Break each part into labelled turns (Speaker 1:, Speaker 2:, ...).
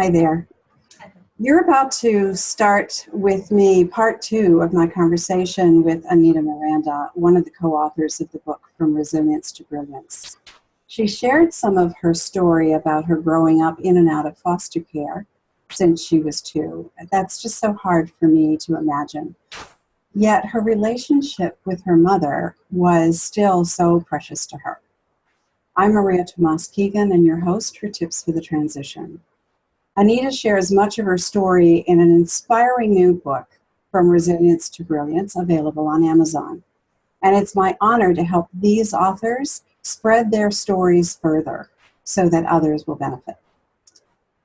Speaker 1: Hi there. You're about to start with me part 2 of my conversation with Anita Miranda, one of the co-authors of the book From Resilience to Brilliance. She shared some of her story about her growing up in and out of foster care since she was 2. That's just so hard for me to imagine. Yet her relationship with her mother was still so precious to her. I'm María Tomás-Keegan and your host for Tips for the Transition. Anita shares much of her story in an inspiring new book, From Resilience to Brilliance, available on Amazon. And it's my honor to help these authors spread their stories further so that others will benefit.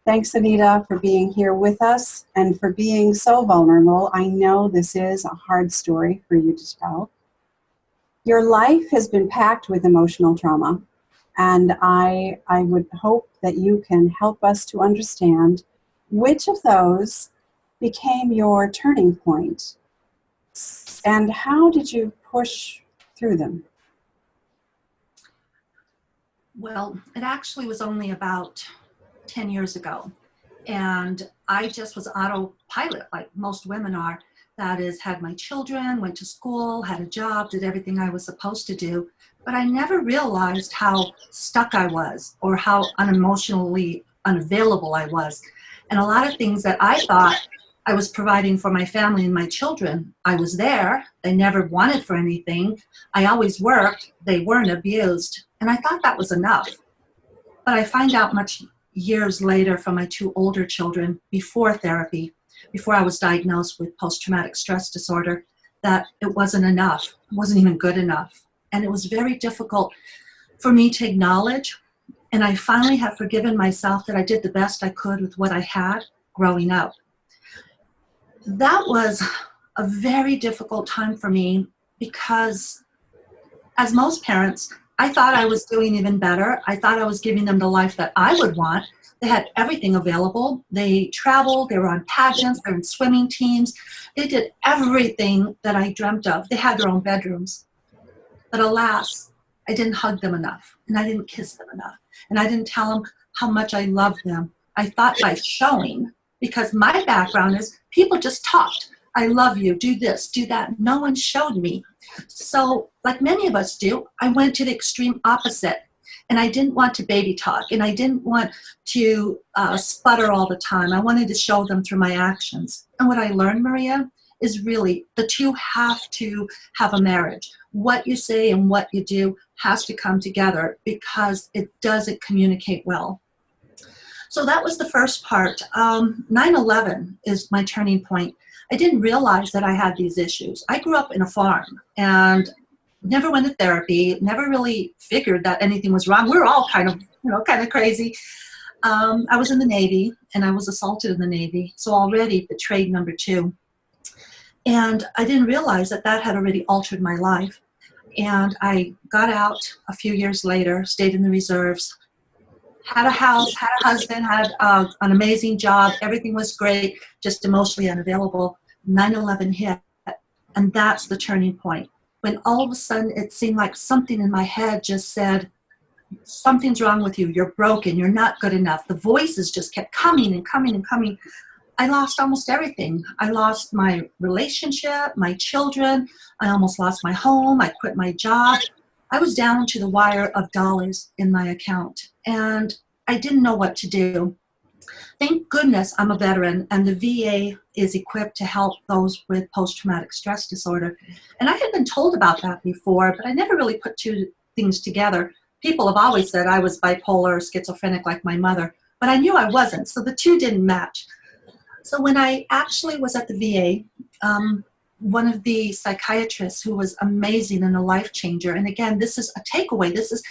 Speaker 1: Thanks, Anita, for being here with us and for being so vulnerable. I know this is a hard story for you to tell. Your life has been packed with emotional trauma, and I would hope that you can help us to understand which of those became your turning point and how did you push through them?
Speaker 2: Well, it actually was only about 10 years ago. And I just was autopilot, like most women are. That is, had my children, went to school, had a job, did everything I was supposed to do. But I never realized how stuck I was or how unemotionally unavailable I was. And a lot of things that I thought I was providing for my family and my children, I was there. They never wanted for anything. I always worked. They weren't abused. And I thought that was enough. But I find out much years later from my 2 older children, before therapy, before I was diagnosed with post-traumatic stress disorder, that it wasn't enough. It wasn't even good enough. And it was very difficult for me to acknowledge. And I finally have forgiven myself that I did the best I could with what I had growing up. That was a very difficult time for me because, as most parents, I thought I was doing even better. I thought I was giving them the life that I would want. They had everything available. They traveled, they were on pageants, they were in swimming teams. They did everything that I dreamt of. They had their own bedrooms. But alas, I didn't hug them enough, and I didn't kiss them enough, and I didn't tell them how much I loved them. I thought by showing, because my background is people just talked. I love you, do this, do that. No one showed me. So like many of us do, I went to the extreme opposite. And I didn't want to baby talk, and I didn't want to sputter all the time. I wanted to show them through my actions. And what I learned, Maria, is really the two have to have a marriage. What you say and what you do has to come together because it doesn't communicate well. So that was the first part. 9/11 is my turning point. I didn't realize that I had these issues. I grew up in a farm and never went to therapy, never really figured that anything was wrong. We were all kind of crazy. I was in the Navy and I was assaulted in the Navy. So already betrayed number 2. And I didn't realize that that had already altered my life. And I got out a few years later, stayed in the reserves, had a house, had a husband, had an amazing job. Everything was great, just emotionally unavailable. 9/11 hit, and that's the turning point. When all of a sudden it seemed like something in my head just said, something's wrong with you, you're broken, you're not good enough. The voices just kept coming and coming and coming. I lost almost everything. I lost my relationship, my children. I almost lost my home. I quit my job. I was down to the wire of dollars in my account, and I didn't know what to do. Thank goodness I'm a veteran, and the VA is equipped to help those with post-traumatic stress disorder. And I had been told about that before, but I never really put 2 things together. People have always said I was bipolar or schizophrenic like my mother, but I knew I wasn't, so the 2 didn't match. So when I actually was at the VA, one of the psychiatrists who was amazing and a life changer, and again, this is a takeaway, this is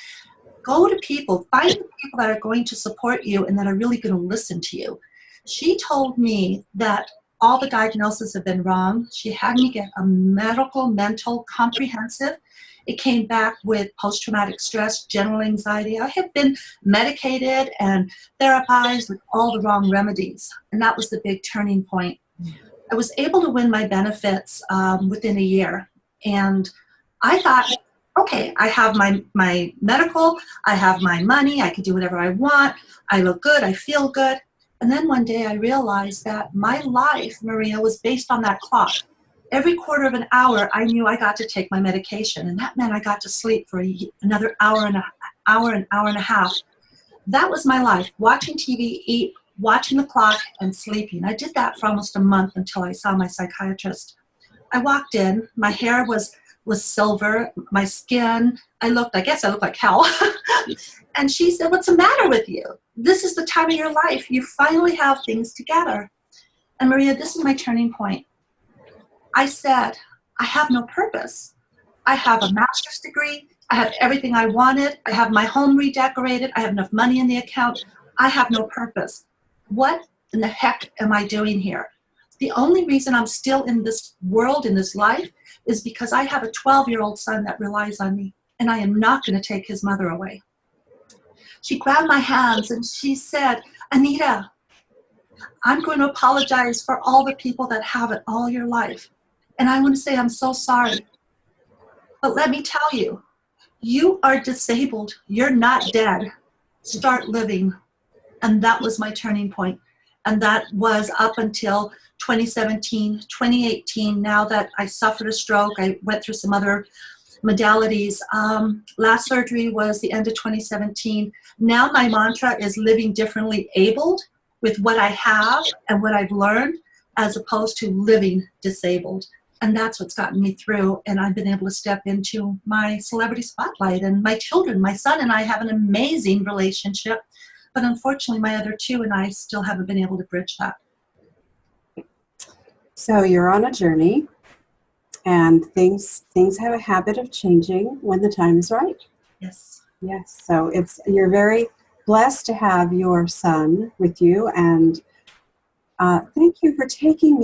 Speaker 2: go to people, find the people that are going to support you and that are really going to listen to you. She told me that all the diagnoses have been wrong. She had me get a medical, mental, comprehensive. It came back with post-traumatic stress, general anxiety. I had been medicated and therapized with all the wrong remedies, and that was the big turning point. I was able to win my benefits within a year, and I thought, okay, I have my medical, I have my money, I can do whatever I want, I look good, I feel good. And then one day I realized that my life, Maria, was based on that clock. Every quarter of an hour, I knew I got to take my medication, and that meant I got to sleep for another hour and a half. That was my life, watching TV, eat, watching the clock, and sleeping. I did that for almost a month until I saw my psychiatrist. I walked in, my hair was silver, my skin, I guess I looked like hell. And she said, "What's the matter with you? This is the time of your life. You finally have things together." And Maria, this is my turning point. I said, I have no purpose. I have a master's degree. I have everything I wanted. I have my home redecorated. I have enough money in the account. I have no purpose. What in the heck am I doing here? The only reason I'm still in this world, in this life, is because I have a 12-year-old son that relies on me, and I am not going to take his mother away. She grabbed my hands and she said, "Anita, I'm going to apologize for all the people that have it all your life. And I want to say I'm so sorry. But let me tell you, you are disabled. You're not dead. Start living." And that was my turning point. And that was up until 2017, 2018. Now that I suffered a stroke, I went through some other modalities. Last surgery was the end of 2017. Now my mantra is living differently abled with what I have and what I've learned, as opposed to living disabled. And that's what's gotten me through. And I've been able to step into my celebrity spotlight, and my children, my son and I have an amazing relationship. But unfortunately, my other two and I still haven't been able to bridge that.
Speaker 1: So you're on a journey, and things have a habit of changing when the time is right.
Speaker 2: Yes.
Speaker 1: Yes. So you're very blessed to have your son with you, and thank you for taking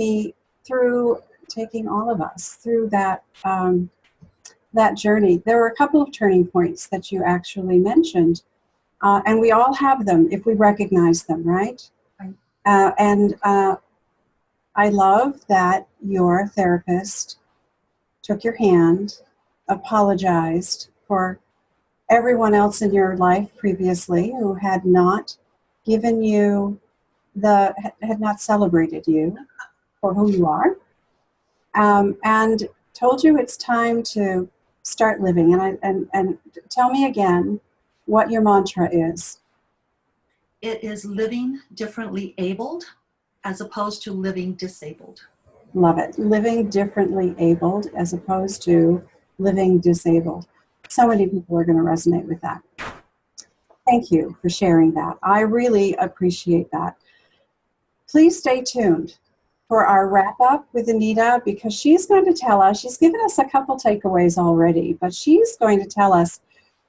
Speaker 1: all of us through that journey. There were a couple of turning points that you actually mentioned, and we all have them if we recognize them, right?
Speaker 2: Right.
Speaker 1: And I love that your therapist took your hand, apologized for everyone else in your life previously who had not given you had not celebrated you for who you are, and told you it's time to start living. And tell me again what your mantra is.
Speaker 2: It is living differently abled as opposed to living disabled.
Speaker 1: Love it. Living differently abled as opposed to living disabled. So many people are going to resonate with that. Thank you for sharing that. I really appreciate that. Please stay tuned for our wrap up with Anita, because she's going to tell us, she's given us a couple takeaways already, but she's going to tell us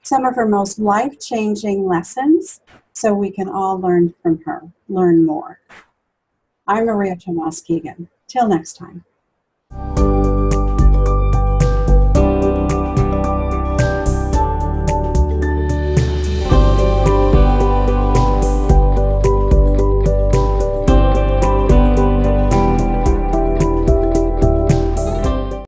Speaker 1: some of her most life-changing lessons so we can all learn from her, learn more. I'm María Tomás-Keegan. Till next time.